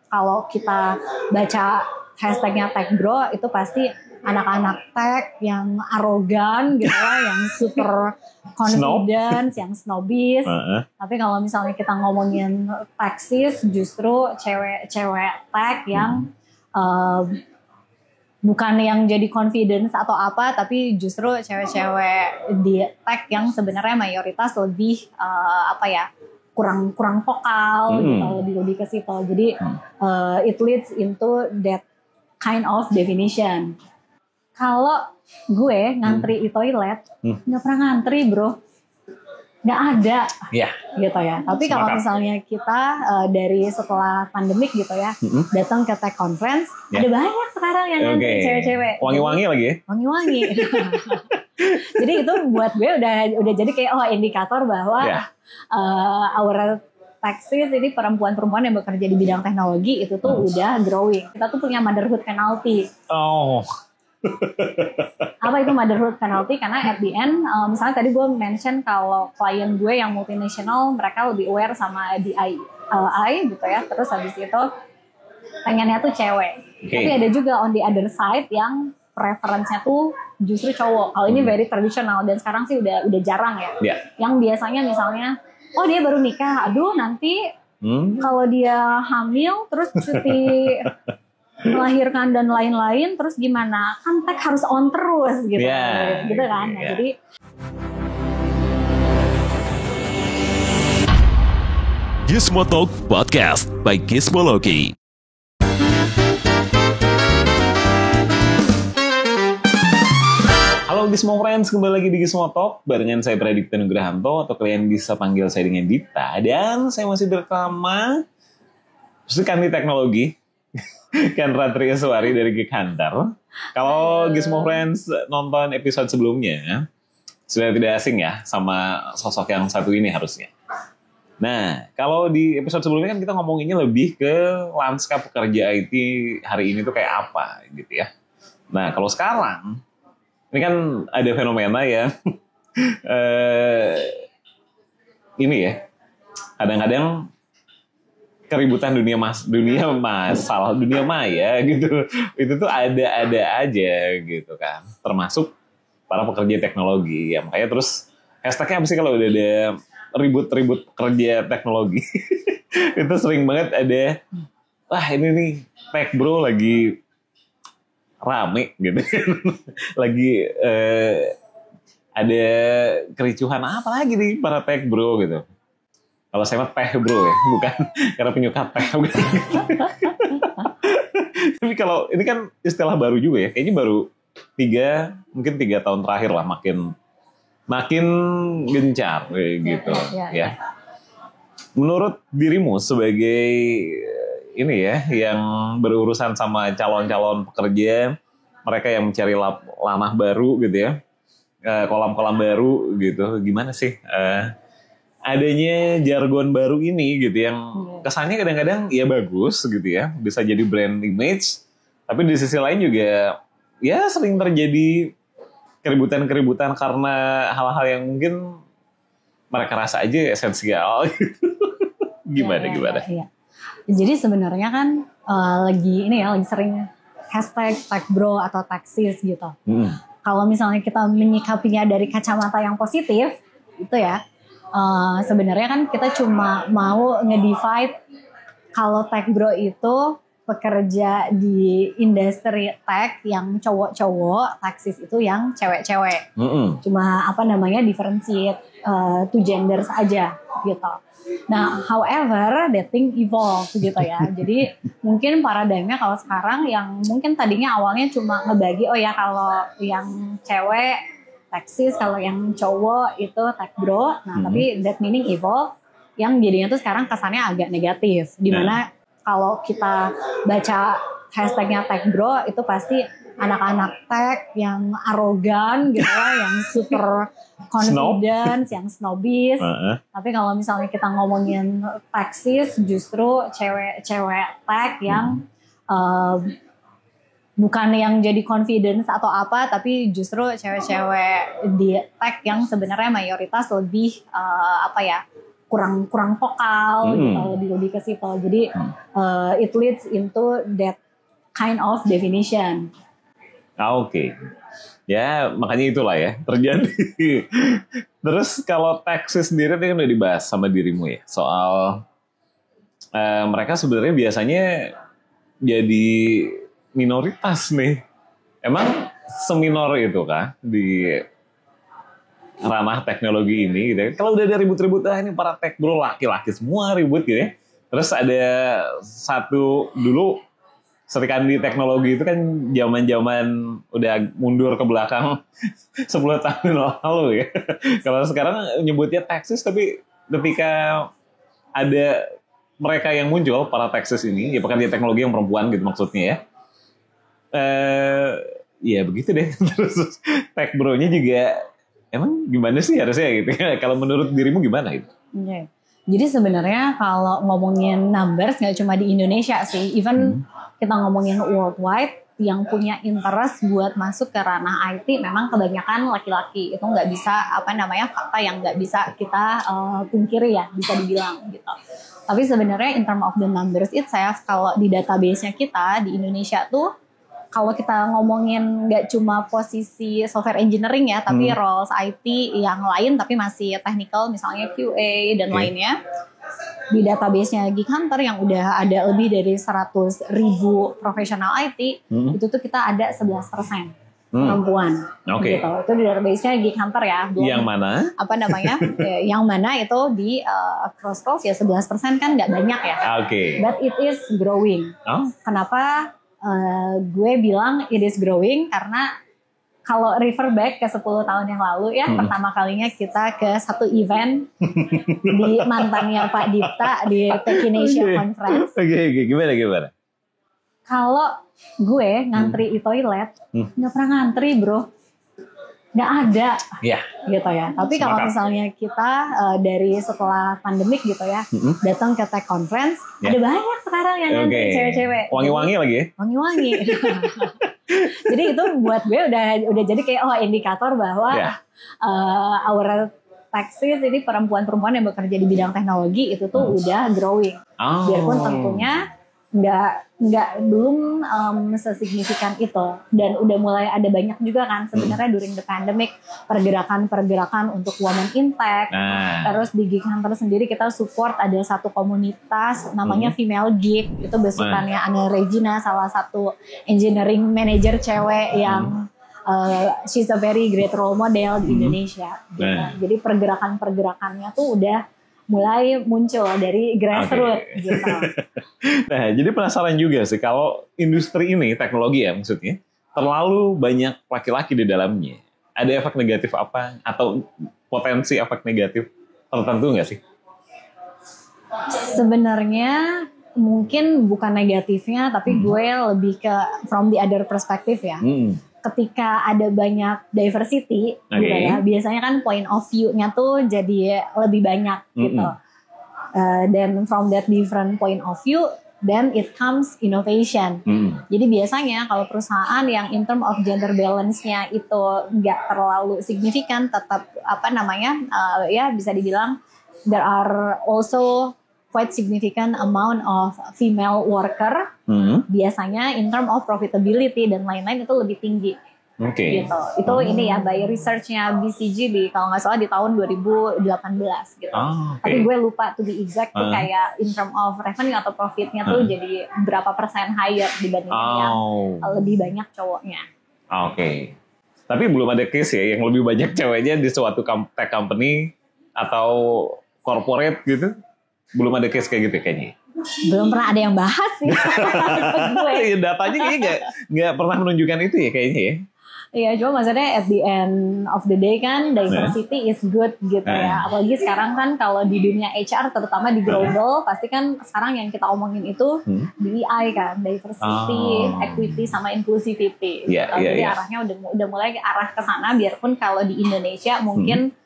kalau kita baca hashtagnya tech bro itu pasti anak-anak tech yang arogan gitu ya, yang super confidence, yang snobis. Tapi kalau misalnya kita ngomongin techsis, justru cewek-cewek tech yang bukan yang jadi confidence atau apa, tapi justru cewek-cewek di tech yang sebenarnya mayoritas lebih kurang vokal gitu, lebih ke situ. Jadi it leads into that kind of definition. Kalau gue ngantri di toilet, nggak pernah ngantri bro, nggak ada, gitu ya. Tapi kalau misalnya kita dari setelah pandemik gitu ya, datang ke tech conference, ada banyak sekarang yang ngantri cewek-cewek. Wangi-wangi lagi ya? Wangi-wangi. Jadi itu buat gue udah jadi kayak indikator bahwa our techsis ini perempuan-perempuan yang bekerja di bidang teknologi itu tuh udah growing. Kita tuh punya motherhood penalty. Apa itu motherhood penalty? Karena at the end, misalnya tadi gue mention kalau klien gue yang multinational, mereka lebih aware sama DEI gitu ya. Terus habis itu pengennya tuh cewek. Tapi ada juga on the other side yang preference-nya tuh justru cowok. Kalau ini very traditional dan sekarang sih udah jarang ya. Yang biasanya misalnya, dia baru nikah, aduh nanti kalau dia hamil terus cuti melahirkan dan lain-lain, terus gimana? Kan tech harus on terus gitu, gitu kan. Nah, jadi Gizmo Talk Podcast by Gizmology. Halo Gizmo Friends, kembali lagi di Gizmo Talk barengan saya Pradipta Nugrahanto atau kalian bisa panggil saya dengan Dita, dan saya masih bersama Kanti Teknologi Ken Ratriaswari dari Geek Hunter. Kalau Gizmo Friends nonton episode sebelumnya, sudah tidak asing ya sama sosok yang satu ini harusnya. Nah, kalau di episode sebelumnya kan kita ngomonginnya lebih ke lanskap pekerja IT hari ini tuh kayak apa gitu ya. Nah, kalau sekarang, ini kan ada fenomena ya, ini ya, kadang-kadang keributan dunia maya gitu, itu tuh ada aja gitu kan, termasuk para pekerja teknologi ya. Makanya terus hashtagnya apa sih kalau udah ada ribut kerja teknologi itu sering banget ada, ini nih tech bro lagi rame gitu lagi ada kericuhan apa lagi nih para tech bro gitu. Kalau saya mah teh bro ya, bukan karena penyuka teh. Tapi kalau ini kan istilah baru juga ya, kayaknya baru 3 tahun terakhir lah makin gencar gitu ya. Menurut dirimu sebagai ini ya, yang berurusan sama calon-calon pekerja, mereka yang mencari ranah baru gitu ya, kolam-kolam baru gitu, gimana sih adanya jargon baru ini gitu yang kesannya kadang-kadang ya bagus gitu ya, bisa jadi brand image, tapi di sisi lain juga ya sering terjadi keributan-keributan karena hal-hal yang mungkin mereka rasa aja esensial gitu. Gimana? Ya. Jadi sebenarnya kan lagi sering hashtag tech bro atau techsis gitu. Kalau misalnya kita menyikapinya dari kacamata yang positif itu ya, sebenarnya kan kita cuma mau nge-divide kalau tech bro itu pekerja di industri tech yang cowok-cowok, techsis itu yang cewek-cewek. Cuma differentiate two genders aja gitu. Nah, however, that thing evolve gitu ya. Jadi mungkin paradigmnya kalau sekarang yang mungkin tadinya awalnya cuma ngebagi, kalau yang cewek techsis, kalau yang cowok itu tech bro. Nah, tapi that meaning evolve yang jadinya tuh sekarang kesannya agak negatif. Dimana kalau kita baca hashtagnya tech bro itu pasti anak-anak tech yang arogan gitu ya, yang super confidence, yang snobis. Tapi kalau misalnya kita ngomongin techsis, justru cewek-cewek tech yang bukan yang jadi confidence atau apa, tapi justru cewek-cewek di tech yang sebenarnya mayoritas lebih kurang vokal gitu, lebih ke situ. Jadi it leads into that kind of definition. Oke. Ya makanya itulah ya terjadi. Terus kalau taksi sendiri ini kan udah dibahas sama dirimu ya soal mereka sebenarnya biasanya jadi minoritas nih. Emang seminor itu kah di ranah teknologi ini gitu ya? Kalau udah ada ribut-ribut, ini para tech bro laki-laki semua ribut gitu ya. Terus ada satu dulu Serikandi di teknologi itu kan zaman-zaman udah mundur ke belakang 10 tahun lalu ya. Kalau sekarang nyebutnya Texas, tapi ketika ada mereka yang muncul, para Texas ini, ya pekerja teknologi yang perempuan gitu maksudnya ya. Ya begitu deh. Terus tech bro-nya juga emang gimana sih harusnya gitu. Kalau menurut dirimu gimana gitu? Okay. Jadi sebenarnya kalau ngomongin numbers nggak cuma di Indonesia sih, even kita ngomongin worldwide yang punya interest buat masuk ke ranah IT memang kebanyakan laki-laki. Itu nggak bisa fakta yang nggak bisa kita pungkiri ya, bisa dibilang gitu. Tapi sebenarnya in term of the numbers itself, kalau di database-nya kita di Indonesia tuh, kalau kita ngomongin nggak cuma posisi software engineering ya, tapi roles IT yang lain tapi masih technical, misalnya QA dan lainnya. Di database-nya Geek Hunter yang udah ada lebih dari 100.000 profesional IT, itu tuh kita ada 11% perempuan. Gitu. Itu di database-nya Geek Hunter ya. Belum, yang mana? Yang mana itu di cross ya 11% kan nggak banyak ya. But it is growing. Kenapa? Gue bilang it is growing karena kalau refer back ke 10 tahun yang lalu ya, pertama kalinya kita ke satu event di mantannya Pak Dipta di Techinesia Conference. Oke, gimana? Kalau gue ngantri di toilet, nggak pernah ngantri bro. Nggak ada, gitu ya. Tapi kalau misalnya kita dari setelah pandemik gitu ya, datang ke tech conference, ada banyak sekarang yang ngantri cewek-cewek. Wangi-wangi lagi ya? Wangi-wangi. Jadi itu buat gue udah jadi kayak indikator bahwa our taxis ini perempuan-perempuan yang bekerja di bidang teknologi itu tuh udah growing. Biarpun tentunya belum sesignifikan itu, dan udah mulai ada banyak juga kan sebenarnya during the pandemic pergerakan untuk women in tech. Terus di Geek Hunter sendiri kita support ada satu komunitas namanya Female Geek, itu besutannya Anna Regina, salah satu engineering manager cewek yang she's a very great role model di Indonesia. Gitu. Jadi pergerakannya tuh udah mulai muncul dari grassroots gitu. Nah, jadi penasaran juga sih kalau industri ini, teknologi ya maksudnya, terlalu banyak laki-laki di dalamnya. Ada efek negatif apa atau potensi efek negatif tertentu nggak sih? Sebenarnya mungkin bukan negatifnya, tapi gue lebih ke from the other perspective ya. Ketika ada banyak diversity gitu ya, biasanya kan point of view-nya tuh jadi lebih banyak gitu. Dan from that different point of view, then it comes innovation. Jadi biasanya kalau perusahaan yang in term of gender balance-nya itu nggak terlalu signifikan, tetap ya bisa dibilang there are also quite significant amount of female worker, biasanya in term of profitability dan lain-lain itu lebih tinggi. Gitu. Itu ini ya by research-nya BCG kalau nggak salah di tahun 2018 gitu. Tapi gue lupa to be exact tuh kayak in term of revenue atau profitnya tuh jadi berapa persen higher dibandingkan yang lebih banyak cowoknya. Tapi belum ada case ya yang lebih banyak ceweknya di suatu tech company atau corporate gitu. Belum ada case kayak gitu kayaknya. Belum pernah ada yang bahas sih. Datanya kayaknya nggak pernah menunjukkan itu ya kayaknya ya. Iya, cuma maksudnya at the end of the day kan diversity is good gitu ya. Apalagi sekarang kan kalau di dunia HR terutama di global pasti kan sekarang yang kita omongin itu DEI kan, diversity, equity sama inclusivity. Jadi arahnya udah mulai ke arah ke sana, biarpun kalau di Indonesia mungkin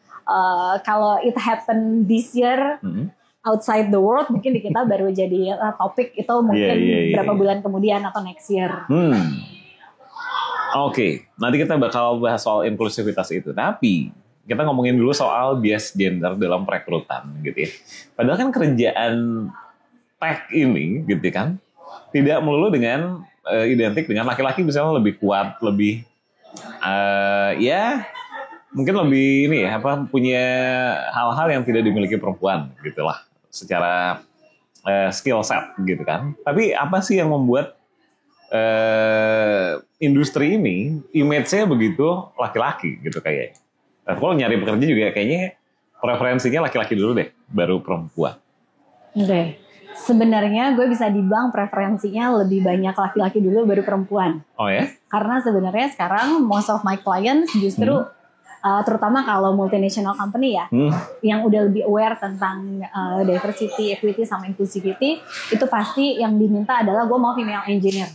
kalau it happen this year outside the world mungkin di kita baru jadi topik itu mungkin berapa bulan kemudian atau next year. Nanti kita bakal bahas soal inklusivitas itu. Tapi kita ngomongin dulu soal bias gender dalam perekrutan gitu ya. Padahal kan kerjaan tech ini gitu kan tidak melulu dengan identik dengan laki-laki misalnya lebih kuat, lebih ya mungkin lebih ini ya punya hal-hal yang tidak dimiliki perempuan gitulah secara skill set gitu kan. Tapi apa sih yang membuat industri ini image-nya begitu laki-laki gitu kayaknya. Kalau nyari pekerja juga kayaknya preferensinya laki-laki dulu deh, baru perempuan. Oke. Sebenarnya gue bisa dibilang preferensinya lebih banyak laki-laki dulu baru perempuan. Oh ya? Karena sebenarnya sekarang most of my clients justru terutama kalau multinational company ya, yang udah lebih aware tentang diversity, equity, sama inclusivity, itu pasti yang diminta adalah gue mau female engineer.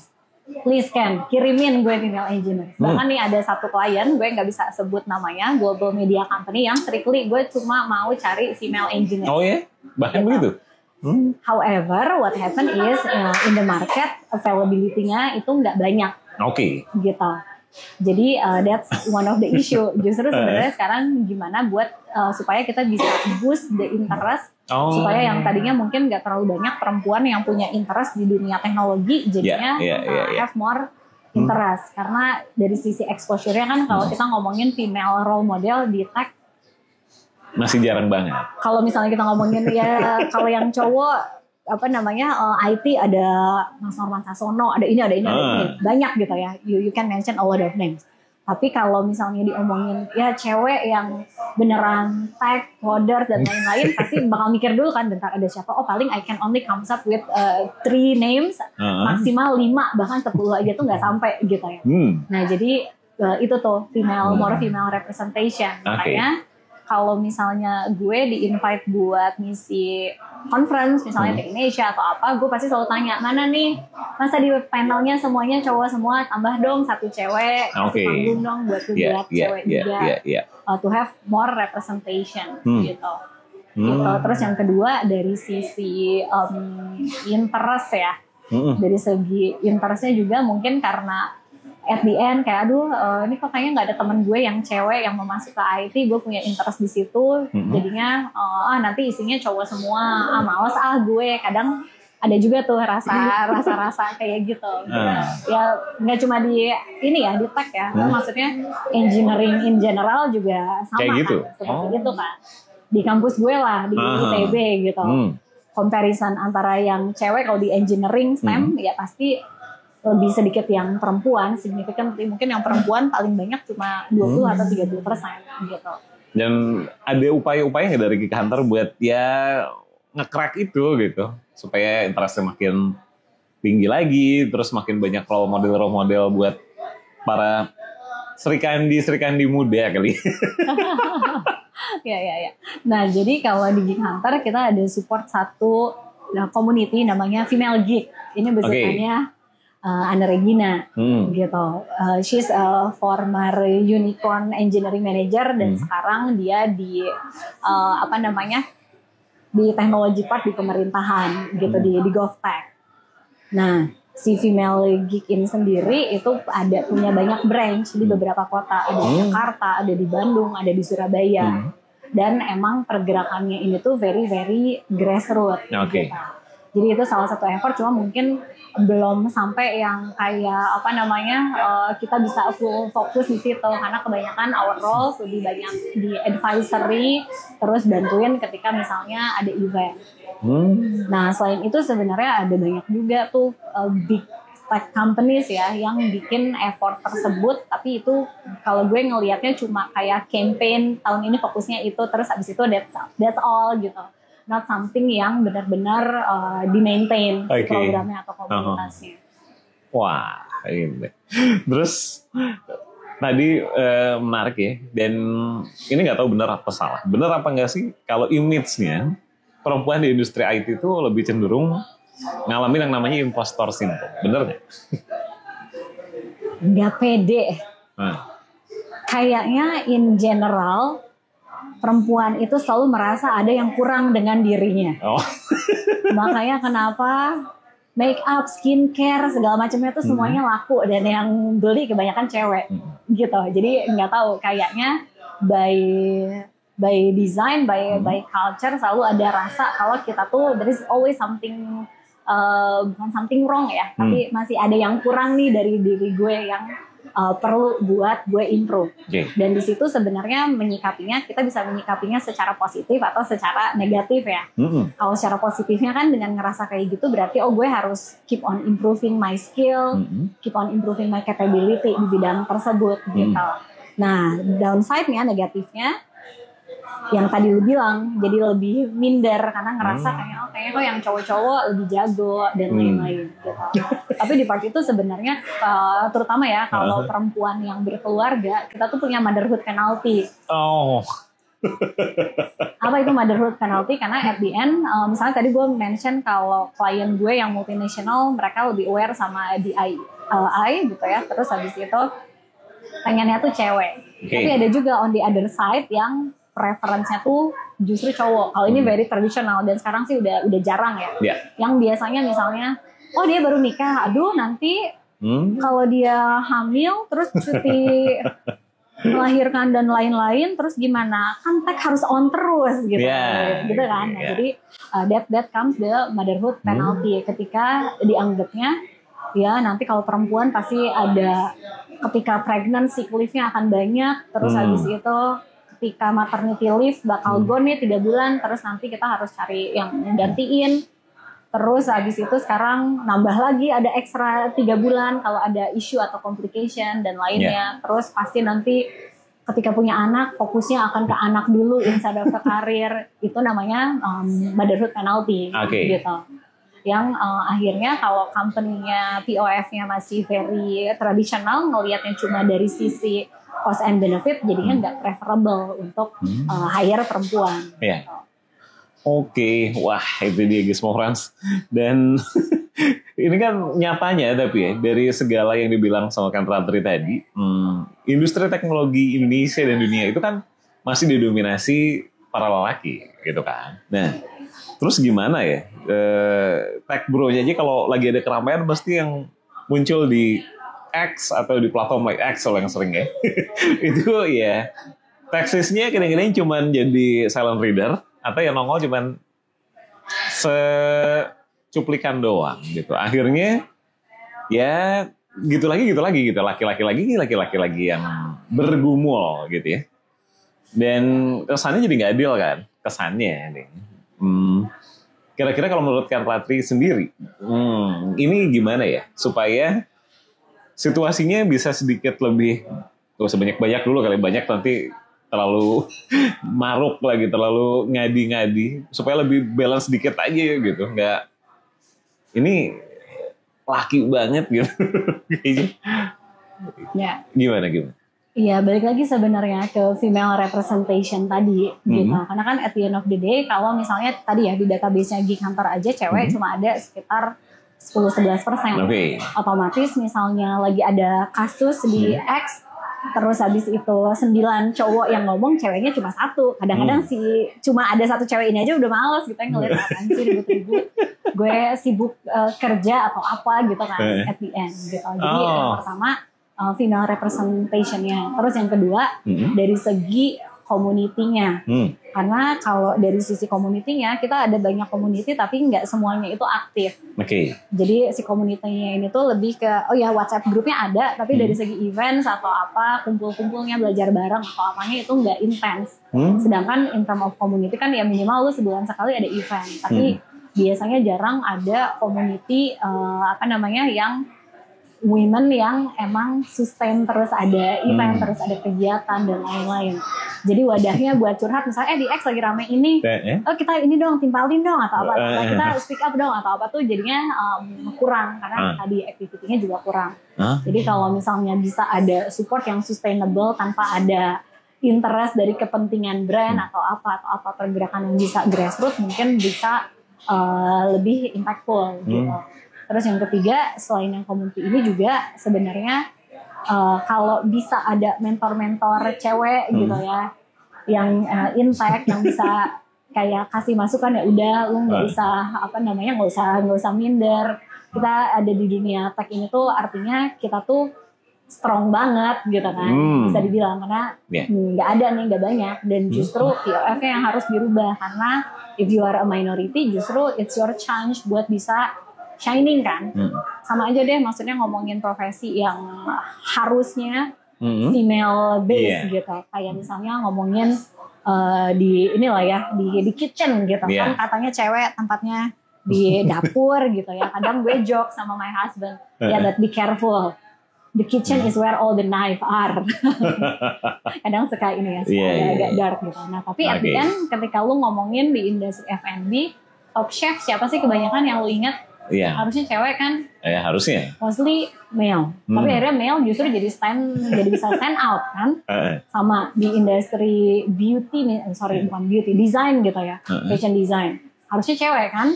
Please Ken, kirimin gue female engineer. Bahkan nih ada satu klien, gue nggak bisa sebut namanya, global media company yang strictly gue cuma mau cari female engineer. Oh ya? Bahkan begitu? However, what happen is in the market availability-nya itu nggak banyak. Oke. Gitu. Jadi that's one of the issue. Justru sebenarnya sekarang gimana buat supaya kita bisa boost the interest, supaya yang tadinya mungkin nggak terlalu banyak perempuan yang punya interest di dunia teknologi, jadinya have more interest. Karena dari sisi exposure-nya kan kalau kita ngomongin female role model di tech masih jarang banget. Kalau misalnya kita ngomongin ya kalau yang cowok IT ada Mas Norman Sasono, ada ini, ada ini, banyak gitu ya. You can mention a lot of names. Tapi kalau misalnya diomongin ya cewek yang beneran tech, coder dan lain-lain, pasti bakal mikir dulu kan, bentar ada siapa? Oh paling I can only comes up with 3 names, maksimal 5 bahkan 10 aja tuh nggak sampai gitu ya. Nah jadi itu tuh more female representation. Makanya kalau misalnya gue di-invite buat ngisi conference, misalnya di Indonesia atau apa, gue pasti selalu tanya, mana nih, masa di panelnya semuanya cowok semua, tambah dong satu cewek, kasih panggung dong buat cewek juga, to have more representation, gitu. Terus yang kedua, dari sisi interest ya, dari segi interestnya juga mungkin karena at the end kayak ini kok kayaknya nggak ada temen gue yang cewek yang mau masuk ke IT, gue punya interest di situ, jadinya nanti isinya cowok semua, males gue. Kadang ada juga tuh rasa kayak gitu. Ya nggak cuma di ini ya di tech ya, maksudnya engineering in general juga sama kayak gitu. Kan, seperti itu kan. Di kampus gue lah di ITB gitu. Comparison antara yang cewek kalau di engineering STEM ya pasti lebih sedikit yang perempuan, signifikan mungkin yang perempuan paling banyak cuma 20 atau 30% gitu. Dan ada upaya-upaya nggak dari Geek Hunter buat ya nge-crack itu gitu, supaya interestnya makin tinggi lagi, terus makin banyak role model buat para Sri Kandi muda kali. Ya. Nah jadi kalau di Geek Hunter kita ada support satu community namanya Female Geek. Ini besutannya Anna Regina gitu. She's a former unicorn engineering manager dan sekarang dia di di technology part di pemerintahan gitu di GovTech. Nah, si Female Geek ini sendiri itu punya banyak branch di beberapa kota, ada di Jakarta, ada di Bandung, ada di Surabaya. Dan emang pergerakannya ini tuh very very grassroots gitu. Jadi itu salah satu effort, cuma mungkin belum sampai yang kayak kita bisa full fokus di situ karena kebanyakan our roles lebih banyak di advisory, terus bantuin ketika misalnya ada event. Nah selain itu sebenarnya ada banyak juga tuh big tech companies ya yang bikin effort tersebut, tapi itu kalau gue ngelihatnya cuma kayak campaign tahun ini fokusnya itu, terus abis itu that's all gitu. Not something yang benar-benar di-maintain programnya atau komunitasnya. Wah, ini. Terus tadi menarik ya, dan ini nggak tahu benar apa salah. Benar apa nggak sih kalau image-nya perempuan di industri IT itu lebih cenderung ngalamin yang namanya impostor syndrome, bener nggak? Nggak pede. Kayaknya in general perempuan itu selalu merasa ada yang kurang dengan dirinya. Makanya kenapa make up, skincare, segala macamnya itu semuanya laku dan yang beli kebanyakan cewek gitu. Jadi nggak tahu, kayaknya by design, by culture selalu ada rasa kalau kita tuh there is always something bukan something wrong ya, tapi masih ada yang kurang nih dari diri gue yang perlu buat gue improve. Dan di situ sebenarnya kita bisa menyikapinya secara positif atau secara negatif ya. Kalau secara positifnya kan dengan ngerasa kayak gitu berarti gue harus keep on improving my skill, keep on improving my capability di bidang tersebut gitu. Nah, downside-nya, negatifnya yang tadi lu bilang, jadi lebih minder karena ngerasa kayaknya kok yang cowok-cowok lebih jago dan lain-lain gitu. Tapi di part itu sebenarnya terutama ya kalau perempuan yang berkeluarga, kita tuh punya motherhood penalty. Apa itu motherhood penalty? Karena at the end, misalnya tadi gue mention kalau klien gue yang multinational, mereka lebih aware sama DEI gitu ya. Terus habis itu pengennya tuh cewek. Tapi ada juga on the other side yang preference-nya tuh justru cowok. Kalau ini very traditional dan sekarang sih udah jarang ya. Yang biasanya misalnya, dia baru nikah, aduh nanti kalau dia hamil terus cuti melahirkan dan lain-lain, terus gimana? Kan tag harus on terus gitu, gitu kan. Nah, jadi that comes the motherhood penalty ketika dianggapnya ya nanti kalau perempuan pasti ada ketika pregnant sick leave-nya akan banyak, terus habis itu ketika maternity leave bakal gone nih 3 bulan, terus nanti kita harus cari yang gantiin. Terus habis itu sekarang nambah lagi ada ekstra 3 bulan kalau ada isu atau complication dan lainnya. Terus pasti nanti ketika punya anak fokusnya akan ke anak dulu instead of ke karir. Itu namanya motherhood penalty gitu. Yang akhirnya kalau company-nya POF-nya masih very tradisional, ngelihatnya cuma dari sisi cost and benefit, jadinya nggak preferable untuk hire perempuan. Oke, wah itu dia Gizmo Friends. Dan ini kan nyatanya tapi ya dari segala yang dibilang sama Kang Ratri tadi, industri teknologi Indonesia dan dunia itu kan masih didominasi para lelaki gitu kan. Nah, terus gimana ya? Tech bro-nya aja kalau lagi ada keramaian pasti yang muncul di X atau di platform like X yang sering ya. Itu ya teksisnya kadang-kadang cuman jadi silent reader atau yang nongol cuman secuplikan doang gitu. Akhirnya ya gitu lagi laki-laki lagi yang bergumul gitu ya. Dan kesannya jadi nggak adil kan kesannya nih. Kira-kira kalau menurut Kang Ratri sendiri, ini gimana ya supaya situasinya bisa sedikit lebih, gak usah banyak-banyak dulu kali, banyak nanti terlalu maruk lagi, terlalu ngadi-ngadi, supaya lebih balance sedikit aja gitu, nggak ini laki banget gitu. Gimana? Iya, balik lagi sebenarnya ke female representation tadi gitu. Karena kan at the end of the day, kalau misalnya tadi ya di database-nya Geek Hunter aja cewek cuma ada sekitar 10-11%. Otomatis misalnya lagi ada kasus di X, terus habis itu 9 cowok yang ngomong, ceweknya cuma 1. Kadang-kadang cuma ada 1 cewek ini aja udah males gitu, ngeliat apaan sih ribut-ribut. Gue sibuk kerja atau apa gitu kan at the end gitu. Jadi yang pertama female representation-nya. Terus yang kedua dari segi community-nya. Karena kalau dari sisi community-nya, kita ada banyak community tapi nggak semuanya itu aktif. Jadi si community-nya ini tuh lebih ke, WhatsApp grupnya ada, tapi dari segi events atau apa, kumpul-kumpulnya, belajar bareng atau apanya itu nggak intens. Sedangkan in term of community kan ya minimal lu sebulan sekali ada event. Tapi biasanya jarang ada community, yang women yang emang sustain terus ada event, terus ada kegiatan dan lain-lain. Jadi wadahnya buat curhat, misalnya di X lagi rame ini, kita ini dong, timpalin dong atau apa, kita speak up dong atau apa tuh jadinya kurang karena tadi activity-nya juga kurang. Jadi kalau misalnya bisa ada support yang sustainable tanpa ada interest dari kepentingan brand atau apa pergerakan yang bisa grassroots, mungkin bisa lebih impactful gitu. Terus yang ketiga, selain yang community ini juga sebenarnya kalau bisa ada mentor-mentor cewek gitu ya, yang impact, yang bisa kayak kasih masukan, ya udah lu nggak usah nggak usah minder. Kita ada di dunia tech ini tuh artinya kita tuh strong banget gitu kan, bisa dibilang, karena nggak ada nih, nggak banyak, dan justru POF-nya yang harus dirubah, karena if you are a minority justru it's your chance buat bisa shining kan. Sama aja deh, maksudnya ngomongin profesi yang harusnya female based gitu, kayak misalnya ngomongin di inilah ya, di kitchen gitu kan, katanya cewek tempatnya di dapur gitu ya. Kadang gue joke sama my husband, ya but be careful, the kitchen is where all the knife are. Kadang suka ini ya, agak dark gitu. Nah tapi at the end ketika lu ngomongin di industri F&B, top chef siapa sih kebanyakan yang lu ingat? Harusnya cewek kan? Harusnya. Mostly male. Tapi akhirnya male justru jadi bisa stand out kan? Sama di industri beauty, bukan beauty, design gitu ya, fashion design. Harusnya cewek kan?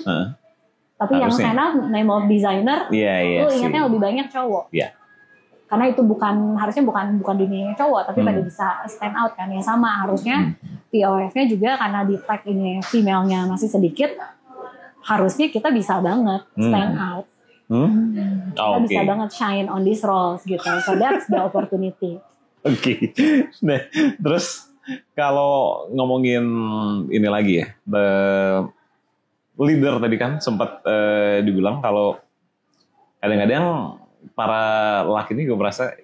Tapi harusnya. Yang stand out name of designer, lu ingatnya lebih banyak cowok. Karena itu harusnya bukan dunianya cowok, tapi pada bisa stand out kan. Ya sama, harusnya POF-nya juga karena di tag ini female-nya masih sedikit, harusnya kita bisa banget stand out. Kita bisa banget shine on these roles gitu. So that's the opportunity. Oke. Nah, terus kalau ngomongin ini lagi ya, the leader tadi kan sempat dibilang kalau kadang-kadang para laki ini gue merasa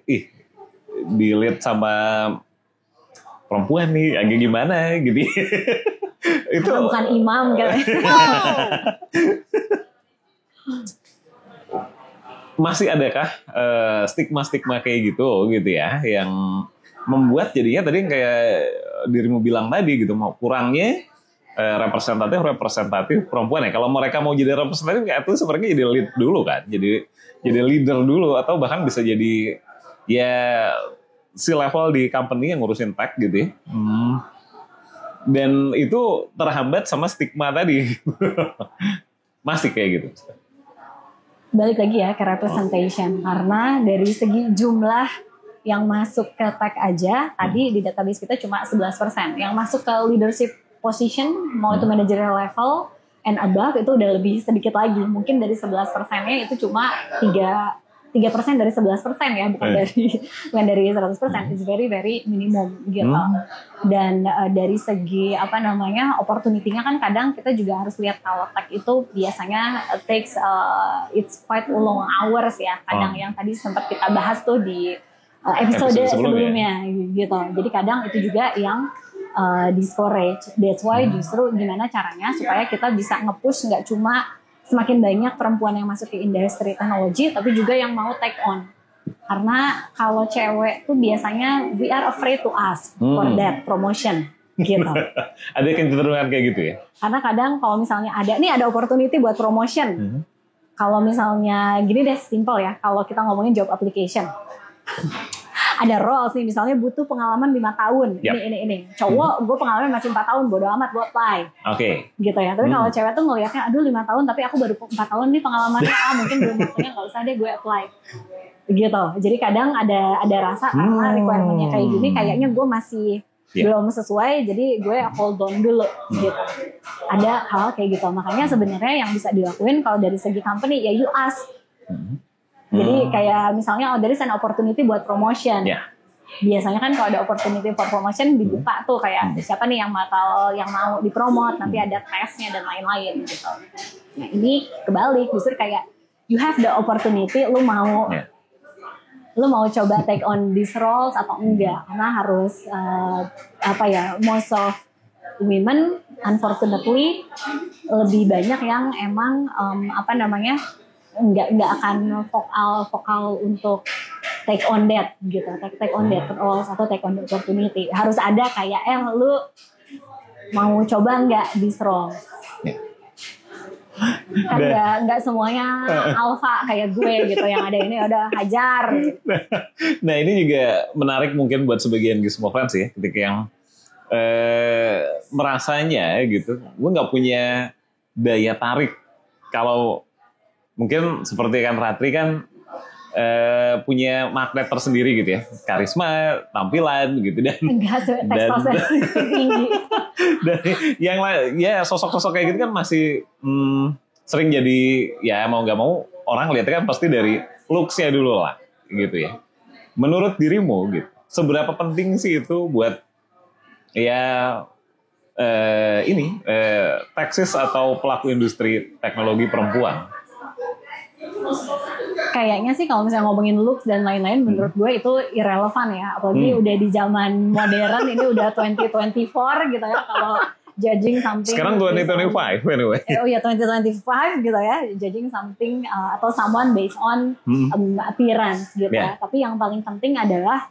di lead sama perempuan nih agak gimana gitu. Itu bukan imam kan. Masih adakah stigma-stigma kayak gitu ya, yang membuat jadinya tadi kayak dirimu bilang tadi gitu, mau kurangnya representatif perempuan ya. Kalau mereka mau jadi representatif itu sebenarnya jadi lead dulu kan, jadi leader dulu, atau bahkan bisa jadi ya si level di company yang ngurusin tech gitu ya. Dan itu terhambat sama stigma tadi. Masih kayak gitu. Balik lagi ya ke representation, karena dari segi jumlah yang masuk ke tech aja, tadi di database kita cuma 11%. Yang masuk ke leadership position, mau itu managerial level and above, itu udah lebih sedikit lagi. Mungkin dari 11%-nya itu cuma 3% dari 11% ya, bukan dari 100%. It's very very minimum gitu. Dan dari segi opportunity-nya kan kadang kita juga harus lihat, kalau tech itu biasanya takes it's quite long hours ya. Kadang yang tadi sempat kita bahas tuh di episode sebelumnya gitu. Jadi kadang itu juga yang discourage. That's why justru gimana caranya supaya kita bisa nge-push nggak cuma semakin banyak perempuan yang masuk ke industri teknologi, tapi juga yang mau take on. Karena kalau cewek tuh biasanya we are afraid to ask for that promotion gitu. Ada kecenderungan kayak gitu ya? Karena kadang kalau misalnya ada opportunity buat promotion. Kalau misalnya gini deh, simple ya, kalau kita ngomongin job application. Ada roles nih, misalnya butuh pengalaman 5 tahun. Ini. Cowok, gue pengalaman masih 4 tahun, bodo amat, gue apply. Gitu ya. Tapi kalau cewek tuh ngeliatnya, aduh 5 tahun, tapi aku baru 4 tahun nih pengalamannya, mungkin belum waktunya, gak usah deh gue apply. Gitu. Jadi kadang ada rasa, karena requirement-nya kayak gini, kayaknya gue masih belum sesuai, jadi gue hold on dulu. Gitu. Ada hal kayak gitu. Makanya sebenarnya yang bisa dilakuin kalau dari segi company, ya you ask. Jadi kayak misalnya there is an opportunity buat promotion. Biasanya kan kalau ada opportunity for promotion dibuka tuh kayak siapa nih yang mau dipromot, nanti ada tesnya dan lain-lain gitu. Nah ini kebalik, justru kayak you have the opportunity, lu mau coba take on these roles atau enggak, karena harus most of women unfortunately lebih banyak yang emang nggak akan vokal untuk take on that gitu, take on that roles atau take on the opportunity. Harus ada kayak lu mau coba nggak this role? Kan nggak semuanya alpha kayak gue gitu, yang ada ini udah hajar. Nah ini juga menarik mungkin buat sebagian Gizmo fans ya, ketika yang merasanya gitu, gue nggak punya daya tarik. Kalau mungkin seperti kan Ratri kan punya magnet tersendiri gitu ya, karisma, tampilan gitu, dan tinggi. Dan yang ya sosok-sosok kayak gitu kan masih sering jadi ya mau nggak mau orang lihatnya kan pasti dari looks-nya dulu lah gitu ya. menurut dirimu gitu, seberapa penting sih itu buat ya taksis atau pelaku industri teknologi perempuan? Kayaknya sih kalau misalnya ngomongin looks dan lain-lain, menurut gue itu irrelevant ya. Apalagi udah di zaman modern, ini udah 2024 gitu ya. Kalau judging something. Sekarang 2025 anyway. Oh ya 2025 gitu ya. Judging something atau someone based on appearance gitu ya. Tapi yang paling penting adalah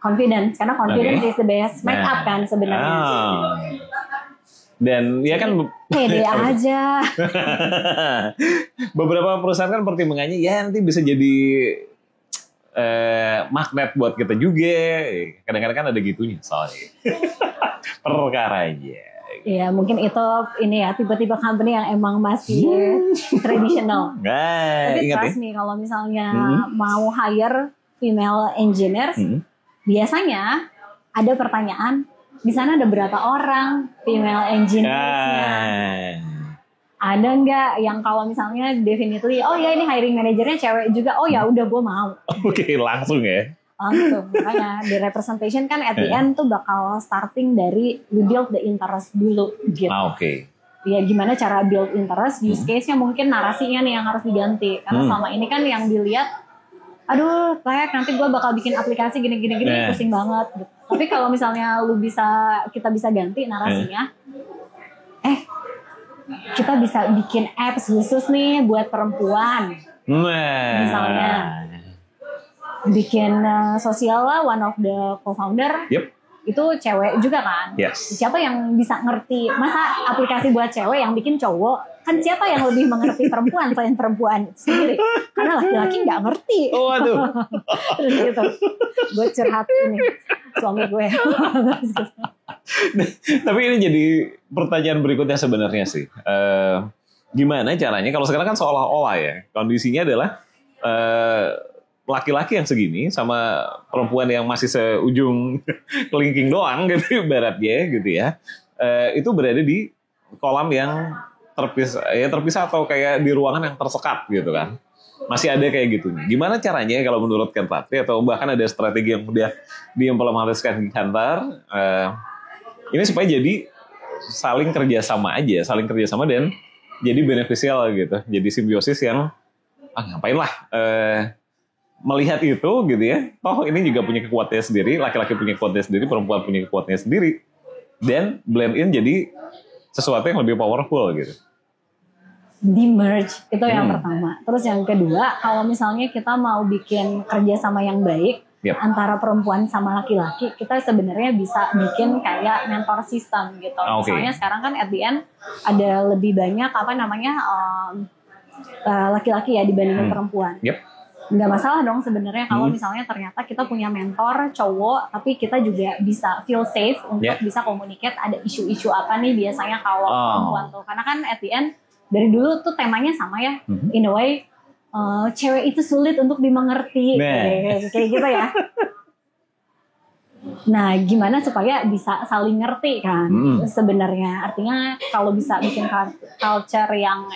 confidence. Karena confidence is the best make up kan sebenarnya. Dan ya kan pede aja. Beberapa perusahaan kan pertimbangannya ya nanti bisa jadi magnet buat kita juga. Kadang-kadang kan ada gitunya soalnya. Perkaranya. Ya mungkin itu ini ya tipe-tipe company yang emang masih tradisional. Tapi trust nih kalau misalnya mau hire female engineers, biasanya ada pertanyaan, di sana ada berapa orang female engineers-nya? Ada nggak yang kalau misalnya definitely, oh ya ini hiring manajernya cewek juga, oh ya udah gue mau. Oke, langsung ya. Langsung, makanya di representation kan at the end tuh bakal starting dari we build the interest dulu gitu. Oke. Ya gimana cara build interest, use case-nya mungkin narasinya nih yang harus diganti. Karena selama ini kan yang dilihat, aduh kayak nanti gue bakal bikin aplikasi gini-gini pusing banget gitu. Tapi kalau misalnya kita bisa ganti narasinya, kita bisa bikin apps khusus nih buat perempuan. Misalnya bikin sosial lah, one of the co-founder itu cewek juga kan. Siapa yang bisa ngerti, masa aplikasi buat cewek yang bikin cowok? Kan siapa yang lebih mengerti perempuan selain perempuan sendiri? Karena laki-laki nggak ngerti. Waduh. Terus gitu, gue curhat ini suami gue. Tapi ini jadi pertanyaan berikutnya sebenarnya sih. Gimana caranya kalau sekarang kan seolah-olah ya kondisinya adalah laki-laki yang segini sama perempuan yang masih seujung kelingking doang gitu ibaratnya gitu ya. Itu berada di kolam yang terpisah atau kayak di ruangan yang tersekat gitu kan. Masih ada kayak gitu. Gimana caranya kalau menurut Ken Ratri atau bahkan ada strategi yang udah diimplementasikan di kantor ini supaya jadi saling kerjasama dan jadi beneficial gitu. Jadi simbiosis yang ngapain lah melihat itu gitu ya. Toh ini juga punya kekuatannya sendiri, laki-laki punya kekuatannya sendiri, perempuan punya kekuatannya sendiri. Dan blend in jadi sesuatu yang lebih powerful gitu. Di merge itu yang pertama. Terus yang kedua, kalau misalnya kita mau bikin kerjasama yang baik antara perempuan sama laki-laki, kita sebenarnya bisa bikin kayak mentor system gitu. Misalnya sekarang kan at the end ada lebih banyak laki-laki ya dibandingin perempuan. Nggak masalah dong sebenarnya kalau misalnya ternyata kita punya mentor cowok, tapi kita juga bisa feel safe untuk bisa communicate ada isu-isu apa nih biasanya kalau perempuan tuh. Karena kan at the end dari dulu tuh temanya sama ya, in a way cewek itu sulit untuk dimengerti, kayak gitu ya. Nah, gimana supaya bisa saling ngerti kan sebenarnya. Artinya kalau bisa bikin culture yang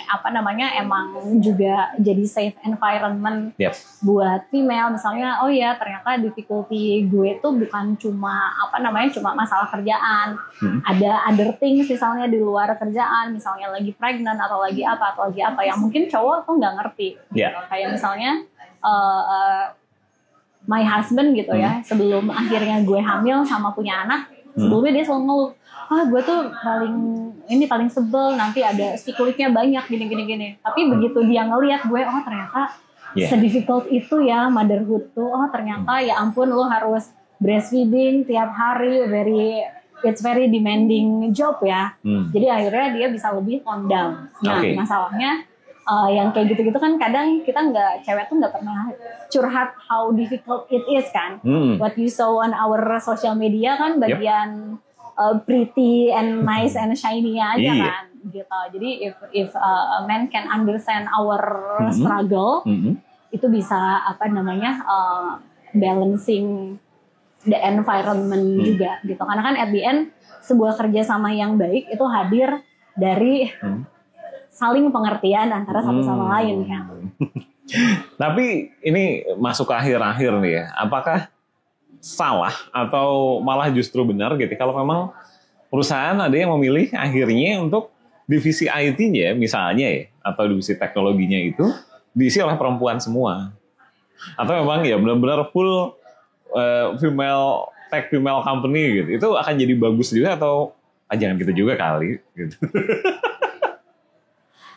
emang juga jadi safe environment buat female. Misalnya, oh ya ternyata difficulty gue tuh bukan cuma cuma masalah kerjaan. Ada other things misalnya di luar kerjaan, misalnya lagi pregnant atau lagi apa yang mungkin cowok tuh nggak ngerti. Gitu. Kayak misalnya my husband gitu ya, sebelum akhirnya gue hamil sama punya anak, sebelumnya dia selalu ngeluh, gue tuh paling sebel nanti ada stikulitnya banyak gini. Tapi begitu dia ngelihat gue, oh ternyata se-difficult itu ya motherhood tuh, oh ternyata ya ampun lo harus breastfeeding tiap hari, it's very demanding job ya. Jadi akhirnya dia bisa lebih on down. Nah masalahnya yang kayak gitu-gitu kan kadang cewek tuh nggak pernah curhat how difficult it is kan. What you saw on our social media kan bagian pretty and nice and shiny aja kan gitu. Jadi if a man can understand our struggle, itu bisa balancing the environment juga gitu. Karena kan at the end sebuah kerjasama yang baik itu hadir dari saling pengertian antara satu sama lain kan. Tapi ini masuk ke akhir-akhir nih ya. Apakah salah atau malah justru benar gitu kalau memang perusahaan ada yang memilih akhirnya untuk divisi IT-nya misalnya ya atau divisi teknologinya itu diisi oleh perempuan semua atau memang ya benar-benar full female company gitu itu akan jadi bagus juga atau jangan gitu juga kali gitu.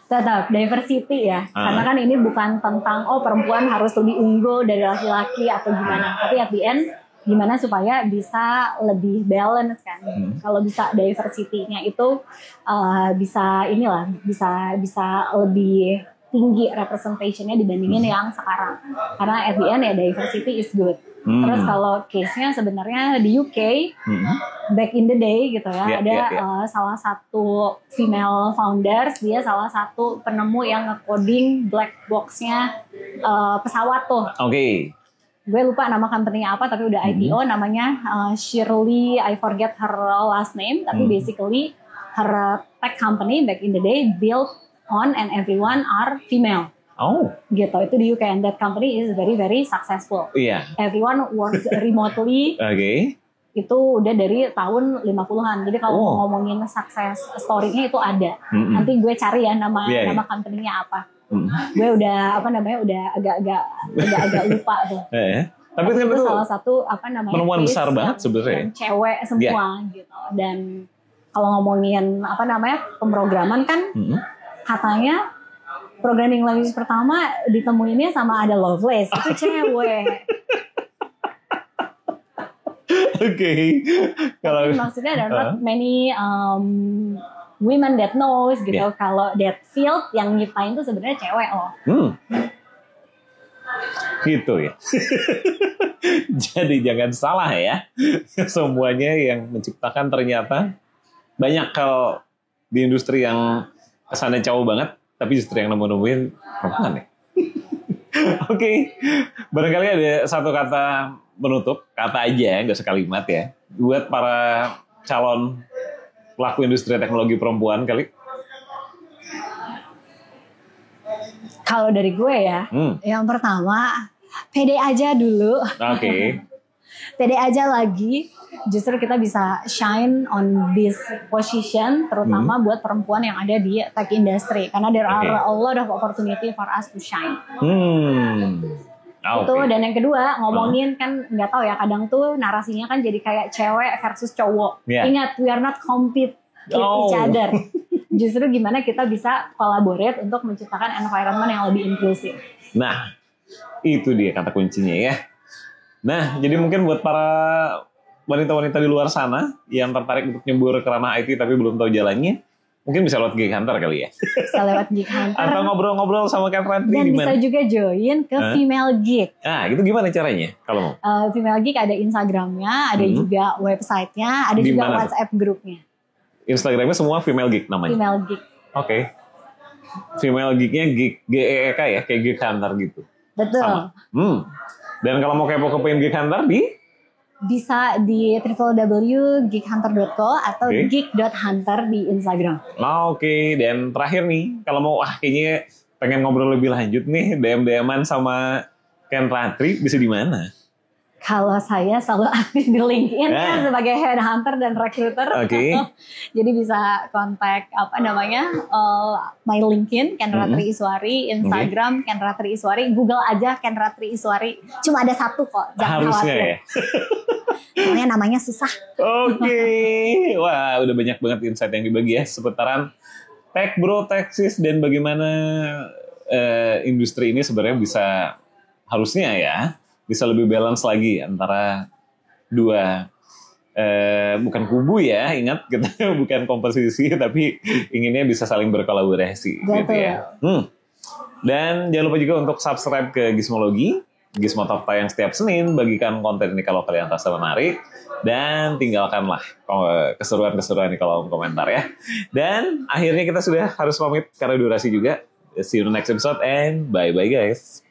Tetap diversity ya, karena kan ini bukan tentang perempuan harus lebih unggul dari laki-laki atau gimana, tapi at the end gimana supaya bisa lebih balance kan. Kalau bisa diversity-nya itu bisa lebih tinggi representation-nya dibandingin yang sekarang. Karena at the end ya diversity is good. Terus kalau case-nya sebenarnya di UK back in the day gitu ya, salah satu female founders, dia salah satu penemu yang nge-coding black box-nya pesawat tuh. Oke. Gue lupa nama company-nya apa tapi udah IPO, namanya Shirley, I forget her last name, tapi basically her tech company back in the day built on and everyone are female. Oh. Gitu, itu di UK and that company is very very successful. Iya. Everyone works remotely. Oke. Itu udah dari tahun 50-an. Jadi kalau ngomongin success story-nya itu ada. Nanti gue cari ya nama company-nya apa. Gue udah udah agak lupa tuh. Tapi itu salah satu penemuan besar banget sebenarnya. Cewek semua gitu. Dan kalau ngomongin pemrograman kan katanya programming language pertama ditemuinnya sama ada Lovelace, itu cewek. Oke. Kalau maksudnya ada not many women that knows gitu. Kalau that field yang nyiptain tuh sebenarnya cewek loh. Gitu ya. Jadi jangan salah ya. Semuanya yang menciptakan ternyata banyak kalau di industri yang kesannya cowok banget, tapi justru yang nemuin perempuan ya. Oke. Barangkali ada satu kata penutup, kata aja, nggak sekalimat ya, buat para calon pelaku industri teknologi perempuan kali. Kalau dari gue ya, yang pertama, pede aja dulu. Oke. Pede aja lagi, justru kita bisa shine on this position, terutama buat perempuan yang ada di tech industry. Karena there are a lot of opportunity for us to shine. Itu, dan yang kedua, ngomongin kan nggak tahu ya, kadang tuh narasinya kan jadi kayak cewek versus cowok. Ingat, we are not compete with each other. Justru gimana kita bisa collaborate untuk menciptakan environment yang lebih inklusif. Nah, itu dia kata kuncinya ya. Nah, jadi mungkin buat para wanita-wanita di luar sana yang tertarik untuk nyebur ke ranah IT tapi belum tahu jalannya, mungkin bisa lewat Geek Hunter kali ya. Bisa lewat Geek Hunter. Atau ngobrol-ngobrol sama Ken Ratri dan gimana? Bisa juga join ke Female Geek. Nah, itu gimana caranya kalau mau? Female Geek ada Instagramnya, ada juga websitenya, ada juga WhatsApp grupnya. Instagramnya semua Female Geek namanya? Female Geek. Oke. Female Geeknya Geek, GEEK ya, kayak Geek Hunter gitu. Betul. Sama. Dan kalau mau kepo-kepoin Geek Hunter bisa di www.geekhunter.co atau geek.hunter di Instagram. Oke. Dan terakhir nih, kalau mau kayaknya pengen ngobrol lebih lanjut nih, DM-an sama Ken Ratri, bisa di mana? Kalau saya selalu aktif di LinkedIn kan sebagai headhunter dan recruiter. Jadi bisa kontak my LinkedIn Ken Ratri Iswari, Instagram Ken Ratri Iswari, Google aja Ken Ratri Iswari. Cuma ada satu kok, jangan harusnya khawatir. Ya. Soalnya namanya susah. Wah, udah banyak banget insight yang dibagi ya seputaran Tech Bro, Techsis, dan bagaimana industri ini sebenarnya bisa harusnya ya bisa lebih balance lagi antara dua bukan kubu ya, ingat kita bukan kompetisi tapi inginnya bisa saling berkolaborasi. Betul. Gitu ya. Dan jangan lupa juga untuk subscribe ke Gizmologi, Gizmo Talk yang setiap Senin. Bagikan konten ini kalau kalian rasa menarik dan tinggalkanlah keseruan-keseruan di kolom komentar ya. Dan akhirnya kita sudah harus pamit karena durasi juga. See you in the next episode and bye-bye guys.